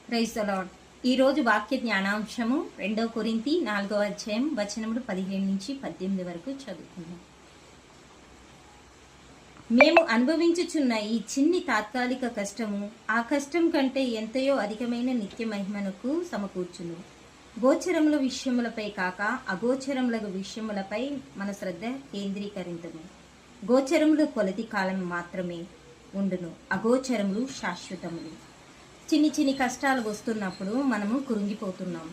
Praise the lord. ఈరోజు వాక్య జ్ఞానాంశము 2 కొరింథీ 4వ అధ్యాయం వచనములు 15 నుంచి 18 వరకు చదువుకుందాం. మేము అనుభవించుచున్న ఈ చిన్ని తాత్కాలిక కష్టము ఆ కష్టం కంటే ఎంతయో అధికమైన నిత్య మహిమనకు సమకూర్చును. గోచరముల విషయములపై కాక అగోచరముల విషయములపై మన శ్రద్ధ కేంద్రీకరించము. గోచరములు కొలది కాలం మాత్రమే ఉండును, అగోచరములు శాశ్వతములు. చిన్ని కష్టాలు వస్తున్నప్పుడు మనము కృంగిపోతున్నాం.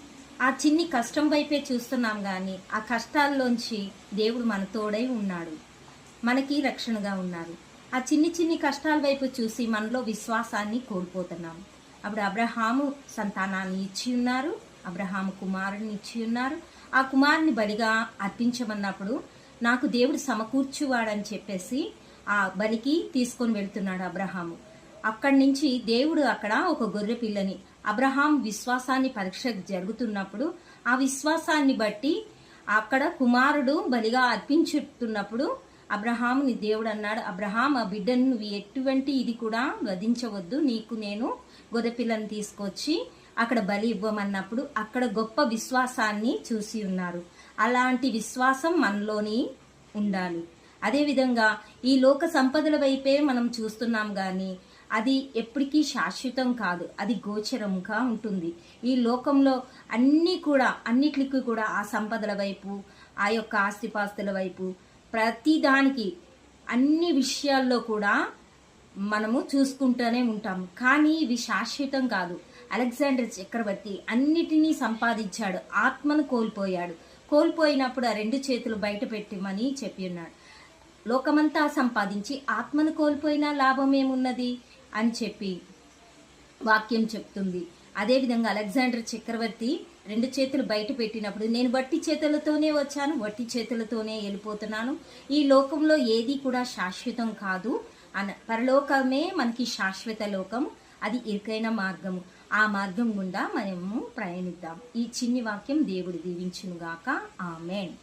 ఆ చిన్ని కష్టం వైపే చూస్తున్నాం, కానీ ఆ కష్టాల్లోంచి దేవుడు మన తోడై ఉన్నాడు, మనకి రక్షణగా ఉన్నారు. ఆ చిన్ని కష్టాల వైపు చూసి మనలో విశ్వాసాన్ని కోల్పోతున్నాం. అప్పుడు అబ్రహాము సంతానాన్ని ఇచ్చి ఉన్నారు, అబ్రహాము కుమారుని ఇచ్చి ఉన్నారు. ఆ కుమారుని బలిగా అర్పించమన్నప్పుడు నాకు దేవుడు సమకూర్చువాడని చెప్పేసి ఆ బలికి తీసుకొని వెళ్తున్నాడు అబ్రహాము. అక్కడి నుంచి దేవుడు అక్కడ ఒక గొర్రె పిల్లని, అబ్రహాం విశ్వాసాన్ని పరీక్ష జరుగుతున్నప్పుడు ఆ విశ్వాసాన్ని బట్టి అక్కడ కుమారుడు బలిగా అర్పించుతున్నప్పుడు అబ్రహాముని దేవుడు అన్నాడు, అబ్రహాం ఆ బిడ్డను నువ్వు ఎటువంటి ఇది కూడా వధించవద్దు, నీకు నేను గొర్రె పిల్లని తీసుకొచ్చి అక్కడ బలి ఇవ్వమన్నప్పుడు అక్కడ గొప్ప విశ్వాసాన్ని చూసి ఉన్నారు. అలాంటి విశ్వాసం మనలోని ఉండాలి. అదేవిధంగా ఈ లోక సంపదల వైపే మనం చూస్తున్నాం, కానీ అది ఎప్పటికీ శాశ్వతం కాదు, అది గోచరంగా ఉంటుంది. ఈ లోకంలో అన్నిటికీ కూడా ఆ సంపదల వైపు, ఆ యొక్క ఆస్తిపాస్తుల వైపు, ప్రతిదానికి అన్ని విషయాల్లో కూడా మనము చూసుకుంటూనే ఉంటాము. కానీ ఇవి శాశ్వతం కాదు. అలెగ్జాండర్ చక్రవర్తి అన్నిటినీ సంపాదించాడు, ఆత్మను కోల్పోయాడు. కోల్పోయినప్పుడు ఆ 2 చేతులు బయట పెట్టమని చెప్పి ఉన్నాడు. లోకమంతా సంపాదించి ఆత్మను కోల్పోయినా లాభం ఏమున్నది అని చెప్పి వాక్యం చెప్తుంది. అదేవిధంగా అలెగ్జాండర్ చక్రవర్తి 2 చేతులు బయట పెట్టినప్పుడు నేను వట్టి చేతులతోనే వచ్చాను, వట్టి చేతులతోనే వెళ్ళిపోతున్నాను, ఈ లోకంలో ఏది కూడా శాశ్వతం కాదు పరలోకమే మనకి శాశ్వత లోకం, అది ఇరుకైన మార్గము, ఆ మార్గం గుండా మనము ప్రయాణిద్దాం. ఈ చిన్ని వాక్యం దేవుడు దీవించునుగాక. ఆమేన్.